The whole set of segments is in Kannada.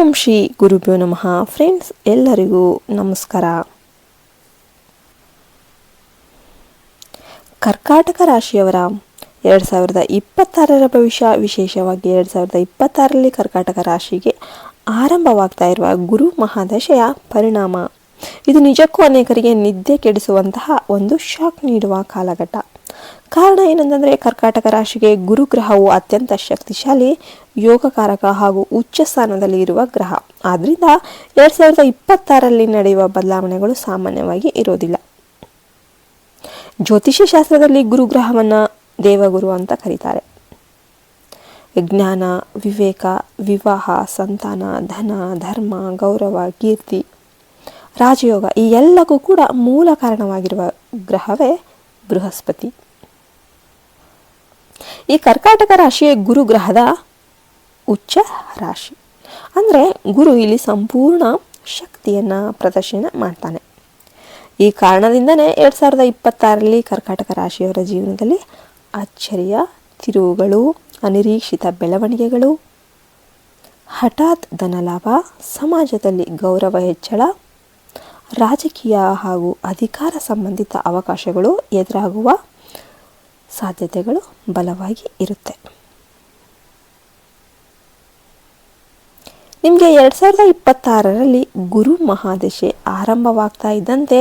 ಓಂ ಶ್ರೀ ಗುರುಭ್ಯೋ ನಮಃ. ಫ್ರೆಂಡ್ಸ್, ಎಲ್ಲರಿಗೂ ನಮಸ್ಕಾರ. ಕರ್ಕಾಟಕ ರಾಶಿಯವರ 2026ರ ಭವಿಷ್ಯ, ವಿಶೇಷವಾಗಿ 2026ರಲ್ಲಿ ಕರ್ಕಾಟಕ ರಾಶಿಗೆ ಆರಂಭವಾಗ್ತಾ ಇರುವ ಗುರು ಮಹಾದಶೆಯ ಪರಿಣಾಮ. ಇದು ನಿಜಕ್ಕೂ ಅನೇಕರಿಗೆ ನಿದ್ದೆ ಕೆಡಿಸುವಂತಹ ಒಂದು ಶಾಕ್ ನೀಡುವ ಕಾಲಘಟ್ಟ. ಕಾರಣ ಏನಂತಂದರೆ, ಕರ್ಕಾಟಕ ರಾಶಿಗೆ ಗುರುಗ್ರಹವು ಅತ್ಯಂತ ಶಕ್ತಿಶಾಲಿ, ಯೋಗಕಾರಕ ಹಾಗೂ ಉಚ್ಚ ಸ್ಥಾನದಲ್ಲಿ ಇರುವ ಗ್ರಹ. ಆದ್ದರಿಂದ 2026ರಲ್ಲಿ ನಡೆಯುವ ಬದಲಾವಣೆಗಳು ಸಾಮಾನ್ಯವಾಗಿ ಇರೋದಿಲ್ಲ. ಜ್ಯೋತಿಷ್ಯ ಶಾಸ್ತ್ರದಲ್ಲಿ ಗುರುಗ್ರಹವನ್ನು ದೇವಗುರು ಅಂತ ಕರೀತಾರೆ. ಜ್ಞಾನ, ವಿವೇಕ, ವಿವಾಹ, ಸಂತಾನ, ಧನ, ಧರ್ಮ, ಗೌರವ, ಕೀರ್ತಿ, ರಾಜಯೋಗ ಈ ಎಲ್ಲಕ್ಕೂ ಕೂಡ ಮೂಲ ಕಾರಣವಾಗಿರುವ ಗ್ರಹವೇ ಬೃಹಸ್ಪತಿ. ಈ ಕರ್ಕಾಟಕ ರಾಶಿಯ ಗುರುಗ್ರಹದ ಉಚ್ಚ ರಾಶಿ. ಅಂದರೆ ಗುರು ಇಲ್ಲಿ ಸಂಪೂರ್ಣ ಶಕ್ತಿಯನ್ನು ಪ್ರದರ್ಶನ ಮಾಡ್ತಾನೆ. ಈ ಕಾರಣದಿಂದನೇ 2026ರಲ್ಲಿ ಕರ್ಕಾಟಕ ರಾಶಿಯವರ ಜೀವನದಲ್ಲಿ ಅಚ್ಚರಿಯ ತಿರುವುಗಳು, ಅನಿರೀಕ್ಷಿತ ಬೆಳವಣಿಗೆಗಳು, ಹಠಾತ್ ಧನಲಾಭ, ಸಮಾಜದಲ್ಲಿ ಗೌರವ ಹೆಚ್ಚಳ, ರಾಜಕೀಯ ಹಾಗೂ ಅಧಿಕಾರ ಸಂಬಂಧಿತ ಅವಕಾಶಗಳು ಎದುರಾಗುವ ಸಾಧ್ಯತೆಗಳು ಬಲವಾಗಿ ಇರುತ್ತೆ. ನಿಮಗೆ 2026ರಲ್ಲಿ ಗುರು ಮಹಾದಶೆ ಆರಂಭವಾಗ್ತಾ ಇದ್ದಂತೆ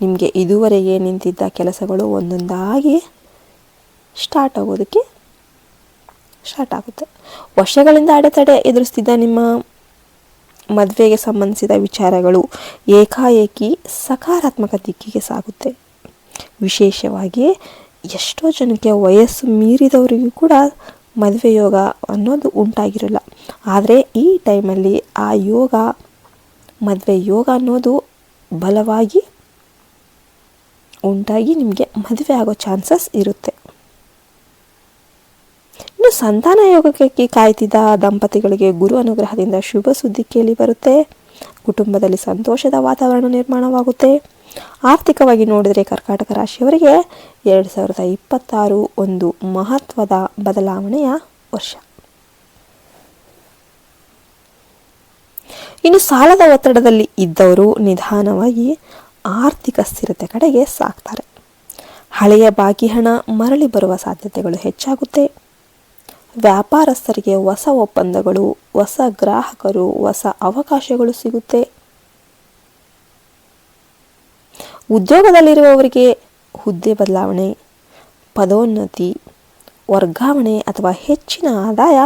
ನಿಮಗೆ ಇದುವರೆಗೆ ನಿಂತಿದ್ದ ಕೆಲಸಗಳು ಒಂದೊಂದಾಗಿ ಸ್ಟಾರ್ಟ್ ಆಗುತ್ತೆ. ವರ್ಷಗಳಿಂದ ಅಡೆತಡೆ ಎದುರಿಸ್ತಿದ್ದ ನಿಮ್ಮ ಮದುವೆಗೆ ಸಂಬಂಧಿಸಿದ ವಿಚಾರಗಳು ಏಕಾಏಕಿ ಸಕಾರಾತ್ಮಕ ದಿಕ್ಕಿಗೆ ಸಾಗುತ್ತೆ. ವಿಶೇಷವಾಗಿ ಎಷ್ಟೋ ಜನಕ್ಕೆ ವಯಸ್ಸು ಮೀರಿದವರಿಗೂ ಕೂಡ ಮದುವೆ ಯೋಗ ಅನ್ನೋದು ಉಂಟಾಗಿರಲ್ಲ. ಆದರೆ ಈ ಟೈಮಲ್ಲಿ ಆ ಯೋಗ, ಮದುವೆ ಯೋಗ ಅನ್ನೋದು ಬಲವಾಗಿ ಉಂಟಾಗಿ ನಿಮಗೆ ಮದುವೆ ಆಗೋ ಚಾನ್ಸಸ್ ಇರುತ್ತೆ. ಇನ್ನು ಸಂತಾನ ಯೋಗಕ್ಕೆ ಕಾಯ್ತಿದ್ದ ದಂಪತಿಗಳಿಗೆ ಗುರು ಅನುಗ್ರಹದಿಂದ ಶುಭ ಸುದ್ದಿ ಕೇಳಿ ಬರುತ್ತೆ. ಕುಟುಂಬದಲ್ಲಿ ಸಂತೋಷದ ವಾತಾವರಣ ನಿರ್ಮಾಣವಾಗುತ್ತೆ. ಆರ್ಥಿಕವಾಗಿ ನೋಡಿದರೆ ಕರ್ಕಾಟಕ ರಾಶಿಯವರಿಗೆ 2026 ಒಂದು ಮಹತ್ವದ ಬದಲಾವಣೆಯ ವರ್ಷ. ಇನ್ನು ಸಾಲದ ಒತ್ತಡದಲ್ಲಿ ಇದ್ದವರು ನಿಧಾನವಾಗಿ ಆರ್ಥಿಕ ಸ್ಥಿರತೆ ಕಡೆಗೆ ಸಾಗ್ತಾರೆ. ಹಳೆಯ ಬಾಕಿ ಹಣ ಮರಳಿ ಬರುವ ಸಾಧ್ಯತೆಗಳು ಹೆಚ್ಚಾಗುತ್ತೆ. ವ್ಯಾಪಾರಸ್ಥರಿಗೆ ಹೊಸ ಒಪ್ಪಂದಗಳು, ಹೊಸ ಗ್ರಾಹಕರು, ಹೊಸ ಅವಕಾಶಗಳು ಸಿಗುತ್ತೆ. ಉದ್ಯೋಗದಲ್ಲಿರುವವರಿಗೆ ಹುದ್ದೆ ಬದಲಾವಣೆ, ಪದೋನ್ನತಿ, ವರ್ಗಾವಣೆ ಅಥವಾ ಹೆಚ್ಚಿನ ಆದಾಯ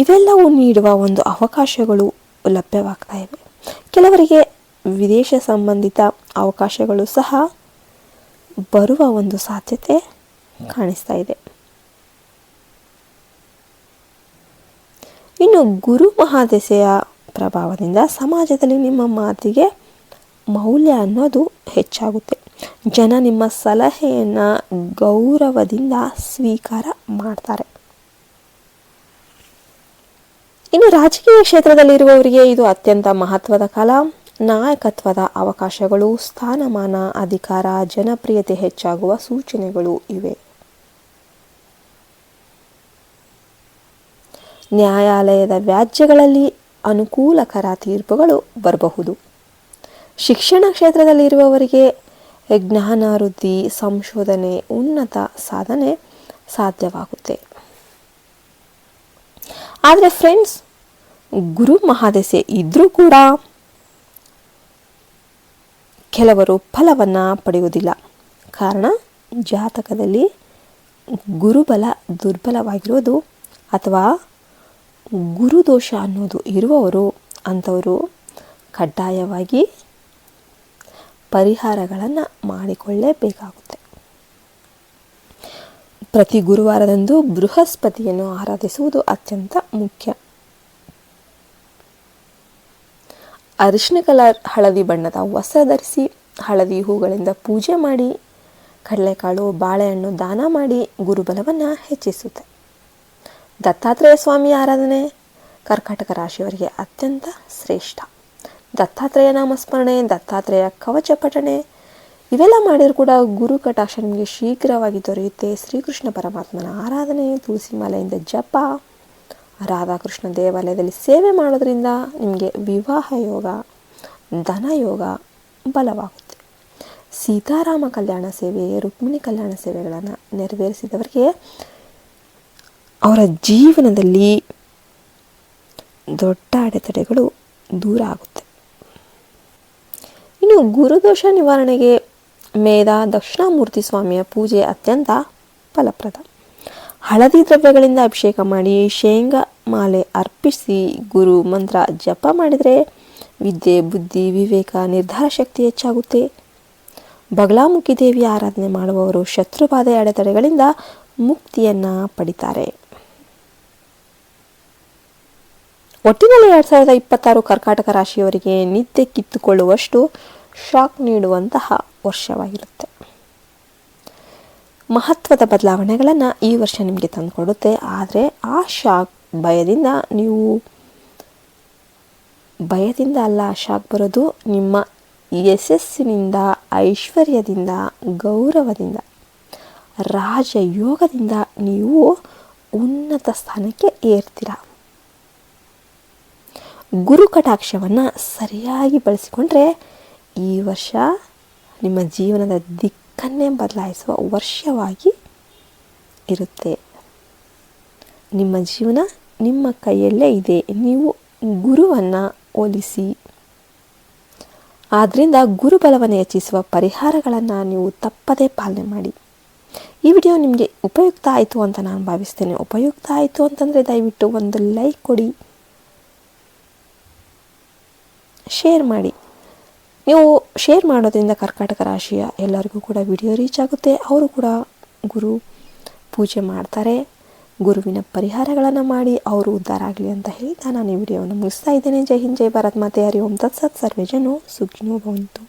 ಇವೆಲ್ಲವೂ ನೀಡುವ ಒಂದು ಅವಕಾಶಗಳು ಲಭ್ಯವಾಗ್ತಾ ಇವೆ. ಕೆಲವರಿಗೆ ವಿದೇಶ ಸಂಬಂಧಿತ ಅವಕಾಶಗಳು ಸಹ ಬರುವ ಒಂದು ಸಾಧ್ಯತೆ ಕಾಣಿಸ್ತಾ ಇದೆ. ಇನ್ನು ಗುರು ಮಹಾದಶೆಯ ಪ್ರಭಾವದಿಂದ ಸಮಾಜದಲ್ಲಿ ನಿಮ್ಮ ಮಾತಿಗೆ ಮೌಲ್ಯ ಅನ್ನೋದು ಹೆಚ್ಚಾಗುತ್ತೆ. ಜನ ನಿಮ್ಮ ಸಲಹೆಯನ್ನು ಗೌರವದಿಂದ ಸ್ವೀಕಾರ ಮಾಡ್ತಾರೆ. ಇನ್ನು ರಾಜಕೀಯ ಕ್ಷೇತ್ರದಲ್ಲಿರುವವರಿಗೆ ಇದು ಅತ್ಯಂತ ಮಹತ್ವದ ಕಾಲ. ನಾಯಕತ್ವದ ಅವಕಾಶಗಳು, ಸ್ಥಾನಮಾನ, ಅಧಿಕಾರ, ಜನಪ್ರಿಯತೆ ಹೆಚ್ಚಾಗುವ ಸೂಚನೆಗಳು ಇವೆ. ನ್ಯಾಯಾಲಯದ ವ್ಯಾಜ್ಯಗಳಲ್ಲಿ ಅನುಕೂಲಕರ ತೀರ್ಪುಗಳು ಬರಬಹುದು. ಶಿಕ್ಷಣ ಕ್ಷೇತ್ರದಲ್ಲಿರುವವರಿಗೆ ಜ್ಞಾನಾವೃದ್ಧಿ, ಸಂಶೋಧನೆ, ಉನ್ನತ ಸಾಧನೆ ಸಾಧ್ಯವಾಗುತ್ತೆ. ಆದರೆ ಫ್ರೆಂಡ್ಸ್, ಗುರು ಮಹಾದಶೆ ಇದ್ರೂ ಕೂಡ ಕೆಲವರು ಫಲವನ್ನು ಪಡೆಯುವುದಿಲ್ಲ. ಕಾರಣ, ಜಾತಕದಲ್ಲಿ ಗುರುಬಲ ದುರ್ಬಲವಾಗಿರೋದು ಅಥವಾ ಗುರುದೋಷ ಅನ್ನೋದು ಇರುವವರು ಅಂಥವರು ಕಡ್ಡಾಯವಾಗಿ ಪರಿಹಾರಗಳನ್ನು ಮಾಡಿಕೊಳ್ಳಲೇಬೇಕಾಗುತ್ತೆ. ಪ್ರತಿ ಗುರುವಾರದಂದು ಬೃಹಸ್ಪತಿಯನ್ನು ಆರಾಧಿಸುವುದು ಅತ್ಯಂತ ಮುಖ್ಯ. ಅರಿಶಿನ ಕಲರ್ ಹಳದಿ ಬಣ್ಣದ ವಸ್ತ್ರ ಧರಿಸಿ, ಹಳದಿ ಹೂಗಳಿಂದ ಪೂಜೆ ಮಾಡಿ, ಕಡಲೆಕಾಳು, ಬಾಳೆಹಣ್ಣು ದಾನ ಮಾಡಿ ಗುರುಬಲವನ್ನು ಹೆಚ್ಚಿಸುತ್ತೆ. ದತ್ತಾತ್ರೇಯ ಸ್ವಾಮಿ ಆರಾಧನೆ ಕರ್ಕಾಟಕ ರಾಶಿಯವರಿಗೆ ಅತ್ಯಂತ ಶ್ರೇಷ್ಠ. ದತ್ತಾತ್ರೇಯ ನಾಮಸ್ಮರಣೆ, ದತ್ತಾತ್ರೇಯ ಕವಚ ಪಠಣೆ ಇವೆಲ್ಲ ಮಾಡಿದರೂ ಕೂಡ ಗುರು ಕಟಾಕ್ಷ ನಿಮಗೆ ಶೀಘ್ರವಾಗಿ ದೊರೆಯುತ್ತೆ. ಶ್ರೀಕೃಷ್ಣ ಪರಮಾತ್ಮನ ಆರಾಧನೆ, ತುಳಸಿ ಮಾಲೆಯಿಂದ ಜಪ, ರಾಧಾಕೃಷ್ಣ ದೇವಾಲಯದಲ್ಲಿ ಸೇವೆ ಮಾಡೋದ್ರಿಂದ ನಿಮಗೆ ವಿವಾಹ ಯೋಗ, ಧನಯೋಗ ಬಲವಾಗುತ್ತೆ. ಸೀತಾರಾಮ ಕಲ್ಯಾಣ ಸೇವೆ, ರುಕ್ಮಿಣಿ ಕಲ್ಯಾಣ ಸೇವೆಗಳನ್ನು ನೆರವೇರಿಸಿದವರಿಗೆ ಅವರ ಜೀವನದಲ್ಲಿ ದೊಡ್ಡ ಅಡೆತಡೆಗಳು ದೂರ ಆಗುತ್ತೆ. ಇನ್ನು ಗುರುದೋಷ ನಿವಾರಣೆಗೆ ಮೇಧ ದಕ್ಷಿಣಾಮೂರ್ತಿ ಸ್ವಾಮಿಯ ಪೂಜೆ ಅತ್ಯಂತ ಫಲಪ್ರದ. ಹಳದಿ ದ್ರವ್ಯಗಳಿಂದ ಅಭಿಷೇಕ ಮಾಡಿ ಶೇಂಗಾ ಮಾಲೆ ಅರ್ಪಿಸಿ ಗುರು ಮಂತ್ರ ಜಪ ಮಾಡಿದರೆ ವಿದ್ಯೆ, ಬುದ್ಧಿ, ವಿವೇಕ, ನಿರ್ಧಾರ ಶಕ್ತಿ ಹೆಚ್ಚಾಗುತ್ತೆ. ಬಗಲಾಮುಖಿ ದೇವಿಯ ಆರಾಧನೆ ಮಾಡುವವರು ಶತ್ರುಬಾಧೆ ಅಡೆತಡೆಗಳಿಂದ ಮುಕ್ತಿಯನ್ನು ಪಡಿತಾರೆ. ಒಟ್ಟಿನಲ್ಲಿ 2026 ಕರ್ಕಾಟಕ ರಾಶಿಯವರಿಗೆ ನಿದ್ದೆ ಕಿತ್ತುಕೊಳ್ಳುವಷ್ಟು ಶಾಕ್ ನೀಡುವಂತಹ ವರ್ಷವಾಗಿರುತ್ತೆ. ಮಹತ್ವದ ಬದಲಾವಣೆಗಳನ್ನು ಈ ವರ್ಷ ನಿಮಗೆ ತಂದುಕೊಡುತ್ತೆ. ಆದರೆ ಆ ಶಾಕ್ ಭಯದಿಂದ ಅಲ್ಲ, ಶಾಕ್ ಬರೋದು ನಿಮ್ಮ ಯಶಸ್ಸಿನಿಂದ, ಐಶ್ವರ್ಯದಿಂದ, ಗೌರವದಿಂದ, ರಾಜಯೋಗದಿಂದ ನೀವು ಉನ್ನತ ಸ್ಥಾನಕ್ಕೆ ಏರ್ತೀರ. ಗುರು ಕಟಾಕ್ಷವನ್ನು ಸರಿಯಾಗಿ ಬಳಸಿಕೊಂಡ್ರೆ ಈ ವರ್ಷ ನಿಮ್ಮ ಜೀವನದ ದಿಕ್ಕನ್ನೇ ಬದಲಾಯಿಸುವ ವರ್ಷವಾಗಿ ಇರುತ್ತೆ. ನಿಮ್ಮ ಜೀವನ ನಿಮ್ಮ ಕೈಯಲ್ಲೇ ಇದೆ. ನೀವು ಗುರುವನ್ನು ಹೋಲಿಸಿ. ಆದ್ದರಿಂದ ಗುರುಬಲವನ್ನು ಹೆಚ್ಚಿಸುವ ಪರಿಹಾರಗಳನ್ನು ನೀವು ತಪ್ಪದೇ ಪಾಲನೆ ಮಾಡಿ. ಈ ವಿಡಿಯೋ ನಿಮಗೆ ಉಪಯುಕ್ತ ಆಯಿತು ಅಂತ ನಾನು ಭಾವಿಸ್ತೇನೆ. ಉಪಯುಕ್ತ ಆಯಿತು ಅಂತಂದರೆ ದಯವಿಟ್ಟು ಒಂದು ಲೈಕ್ ಕೊಡಿ, ಶೇರ್ ಮಾಡಿ. ನೀವು ಶೇರ್ ಮಾಡೋದ್ರಿಂದ ಕರ್ಕಾಟಕ ರಾಶಿಯ ಎಲ್ಲರಿಗೂ ಕೂಡ ವಿಡಿಯೋ ರೀಚ್ ಆಗುತ್ತೆ. ಅವರು ಕೂಡ ಗುರು ಪೂಜೆ ಮಾಡ್ತಾರೆ. ಗುರುವಿನ ಪರಿಹಾರಗಳನ್ನು ಮಾಡಿ ಅವರು ಉದ್ಧಾರ ಆಗಲಿ ಅಂತ ಹೇಳಿ ನಾನು ಈ ವಿಡಿಯೋವನ್ನು ಮುಗಿಸ್ತಾ ಇದ್ದೇನೆ. ಜೈ ಹಿಂದ್, ಜೈ ಭಾರತ್ ಮಾತೆ, ಹರಿ ಓಂ ತತ್ಸತ್. ಸರ್ವೇ ಜನೋ ಸುಖಿನೋ ಭವಂತು.